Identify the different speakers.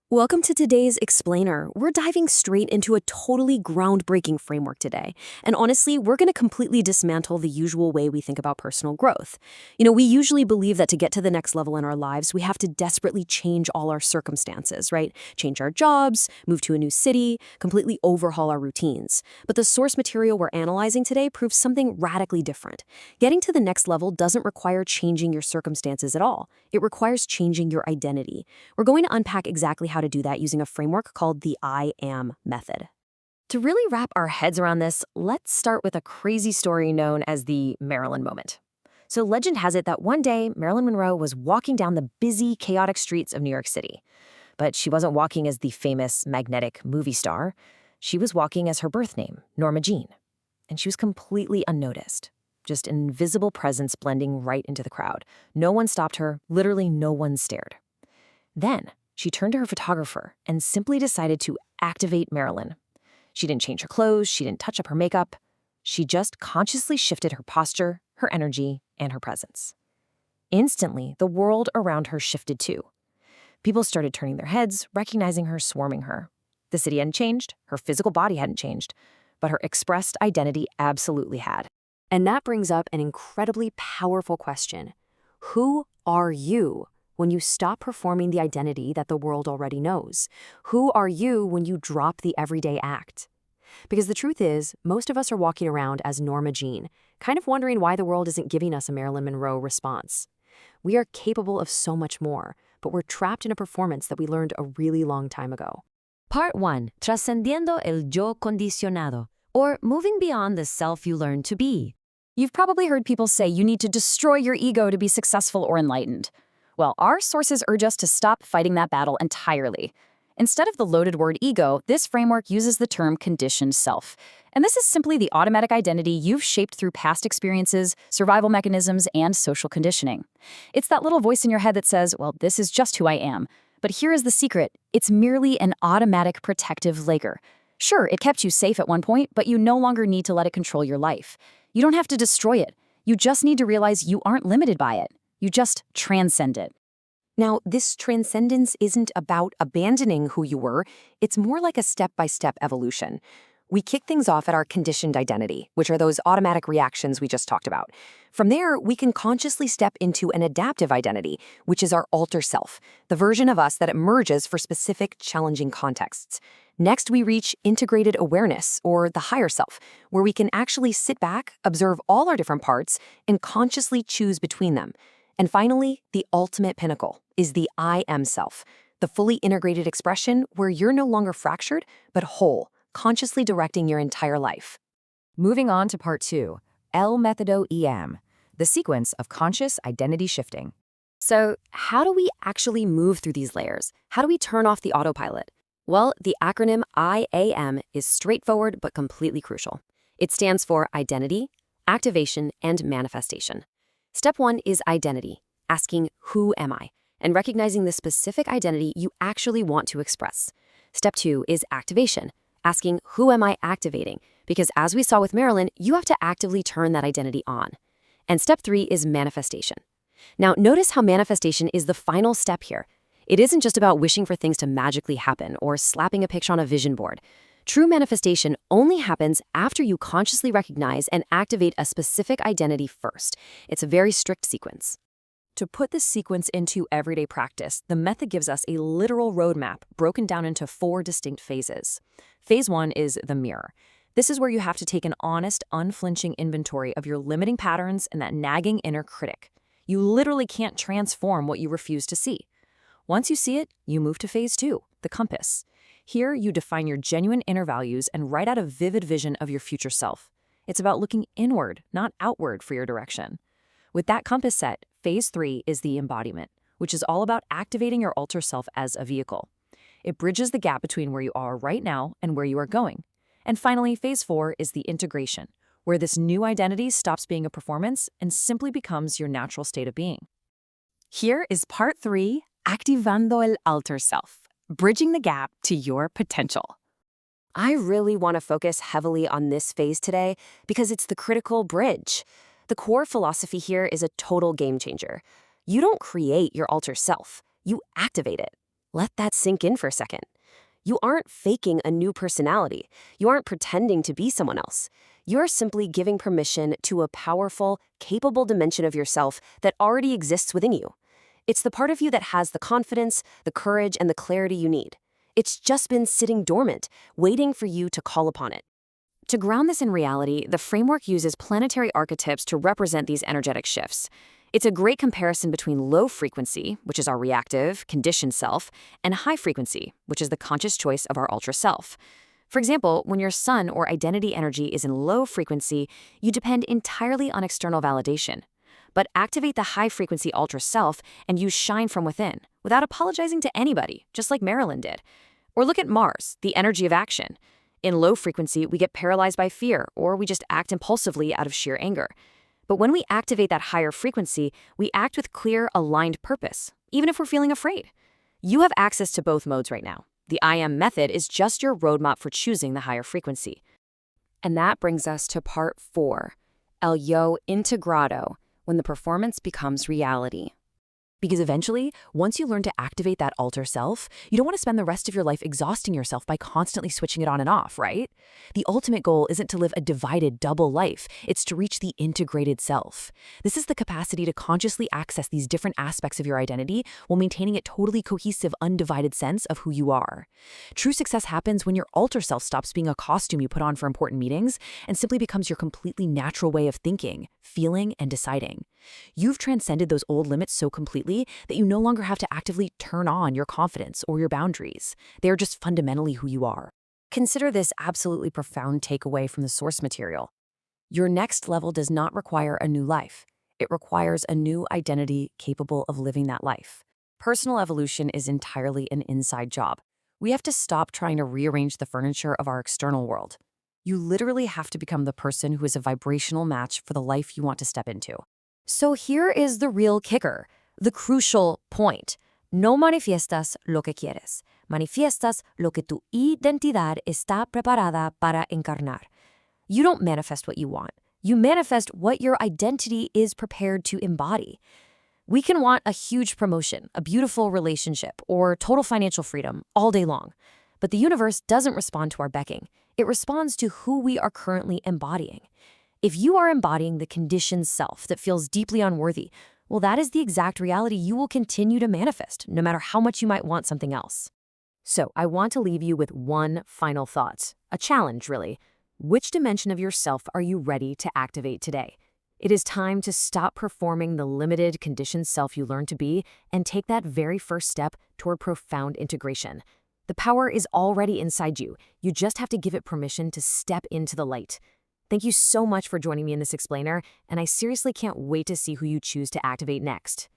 Speaker 1: Welcome to today's Explainer. We're diving straight into a totally groundbreaking framework today. And honestly, we're going to completely dismantle the usual way we think about personal growth. We usually believe that to get to the next level in our lives, we have to desperately change all our circumstances, right? Change our jobs, move to a new city, completely overhaul our routines. But the source material we're analyzing today proves something radically different. Getting to the next level doesn't require changing your circumstances at all. It requires changing your identity. We're going to unpack exactly how to do that using a framework called the I Am method. To really wrap our heads around this, let's start with a crazy story known as the Marilyn moment. So legend has it that one day, Marilyn Monroe was walking down the busy, chaotic streets of New York City. But she wasn't walking as the famous, magnetic movie star. She was walking as her birth name, Norma Jean. And she was completely unnoticed. Just an invisible presence blending right into the crowd. No one stopped her, literally no one stared. Then, she turned to her photographer and simply decided to activate Marilyn. She didn't change her clothes, she didn't touch up her makeup. She just consciously shifted her posture, her energy, and her presence. Instantly, the world around her shifted too. People started turning their heads, recognizing her, swarming her. The city hadn't changed, her physical body hadn't changed, but her expressed identity absolutely had. And that brings up an incredibly powerful question. Who are you when you stop performing the identity that the world already knows? Who are you when you drop the everyday act? Because the truth is, most of us are walking around as Norma Jean, kind of wondering why the world isn't giving us a Marilyn Monroe response. We are capable of so much more, but we're trapped in a performance that we learned a really long time ago. Part 1. Trascendiendo el yo condicionado, or moving beyond the self you learned to be. You've probably heard people say you need to destroy your ego to be successful or enlightened. Well, our sources urge us to stop fighting that battle entirely. Instead of the loaded word ego, this framework uses the term conditioned self. And this is simply the automatic identity you've shaped through past experiences, survival mechanisms, and social conditioning. It's that little voice in your head that says, well, this is just who I am. But here is the secret. It's merely an automatic protective layer. Sure, it kept you safe at one point, but you no longer need to let it control your life. You don't have to destroy it. You just need to realize you aren't limited by it. You just transcend it. Now, this transcendence isn't about abandoning who you were. It's more like a step-by-step evolution. We kick things off at our conditioned identity, which are those automatic reactions we just talked about. From there, we can consciously step into an adaptive identity, which is our alter self, the version of us that emerges for specific, challenging contexts. Next, we reach integrated awareness, or the higher self, where we can actually sit back, observe all our different parts, and consciously choose between them. And finally, the ultimate pinnacle is the I Am self, the fully integrated expression where you're no longer fractured, but whole, consciously directing your entire life. Moving on to part 2, El Método Iam, the sequence of conscious identity shifting. So, how do we actually move through these layers? How do we turn off the autopilot? Well, the acronym IAM is straightforward but completely crucial. It stands for identity, activation, and manifestation. Step 1 is identity, asking who am I, and recognizing the specific identity you actually want to express. Step 2 is activation, asking who am I activating, because as we saw with Marilyn, you have to actively turn that identity on. And step 3 is manifestation. Now, notice how manifestation is the final step here. It isn't just about wishing for things to magically happen or slapping a picture on a vision board. True manifestation only happens after you consciously recognize and activate a specific identity first. It's a very strict sequence. To put this sequence into everyday practice, the method gives us a literal roadmap broken down into 4 distinct phases. Phase 1 is the mirror. This is where you have to take an honest, unflinching inventory of your limiting patterns and that nagging inner critic. You literally can't transform what you refuse to see. Once you see it, you move to phase 2, the compass. Here, you define your genuine inner values and write out a vivid vision of your future self. It's about looking inward, not outward, for your direction. With that compass set, phase 3 is the embodiment, which is all about activating your alter self as a vehicle. It bridges the gap between where you are right now and where you are going. And finally, phase 4 is the integration, where this new identity stops being a performance and simply becomes your natural state of being. Here is part 3, Activando el alter self. Bridging the gap to your potential. I really want to focus heavily on this phase today because it's the critical bridge. The core philosophy here is a total game changer. You don't create your alter self, you activate it. Let that sink in for a second. You aren't faking a new personality. You aren't pretending to be someone else. You're simply giving permission to a powerful, capable dimension of yourself that already exists within you. It's the part of you that has the confidence, the courage, and the clarity you need. It's just been sitting dormant, waiting for you to call upon it. To ground this in reality, the framework uses planetary archetypes to represent these energetic shifts. It's a great comparison between low frequency, which is our reactive, conditioned self, and high frequency, which is the conscious choice of our ultra self. For example, when your sun or identity energy is in low frequency, you depend entirely on external validation. But activate the high frequency ultra self and you shine from within, without apologizing to anybody, just like Marilyn did. Or look at Mars, the energy of action. In low frequency, we get paralyzed by fear, or we just act impulsively out of sheer anger. But when we activate that higher frequency, we act with clear, aligned purpose, even if we're feeling afraid. You have access to both modes right now. The I Am method is just your roadmap for choosing the higher frequency. And that brings us to part 4, El Yo Integrado, when the performance becomes reality. Because eventually, once you learn to activate that alter self, you don't want to spend the rest of your life exhausting yourself by constantly switching it on and off, right? The ultimate goal isn't to live a divided double life, it's to reach the integrated self. This is the capacity to consciously access these different aspects of your identity while maintaining a totally cohesive, undivided sense of who you are. True success happens when your alter self stops being a costume you put on for important meetings and simply becomes your completely natural way of thinking, feeling, and deciding. You've transcended those old limits so completely that you no longer have to actively turn on your confidence or your boundaries. They are just fundamentally who you are. Consider this absolutely profound takeaway from the source material. Your next level does not require a new life. It requires a new identity capable of living that life. Personal evolution is entirely an inside job. We have to stop trying to rearrange the furniture of our external world. You literally have to become the person who is a vibrational match for the life you want to step into. So here is the real kicker, the crucial point. No manifiestas lo que quieres. Manifiestas lo que tu identidad está preparada para encarnar. You don't manifest what you want. You manifest what your identity is prepared to embody. We can want a huge promotion, a beautiful relationship, or total financial freedom all day long. But the universe doesn't respond to our becking. It responds to who we are currently embodying. If you are embodying the conditioned self that feels deeply unworthy, well, that is the exact reality you will continue to manifest, no matter how much you might want something else. So I want to leave you with one final thought, a challenge, really. Which dimension of yourself are you ready to activate today? It is time to stop performing the limited, conditioned self you learned to be and take that very first step toward profound integration. The power is already inside you. You just have to give it permission to step into the light. Thank you so much for joining me in this explainer, and I seriously can't wait to see who you choose to activate next.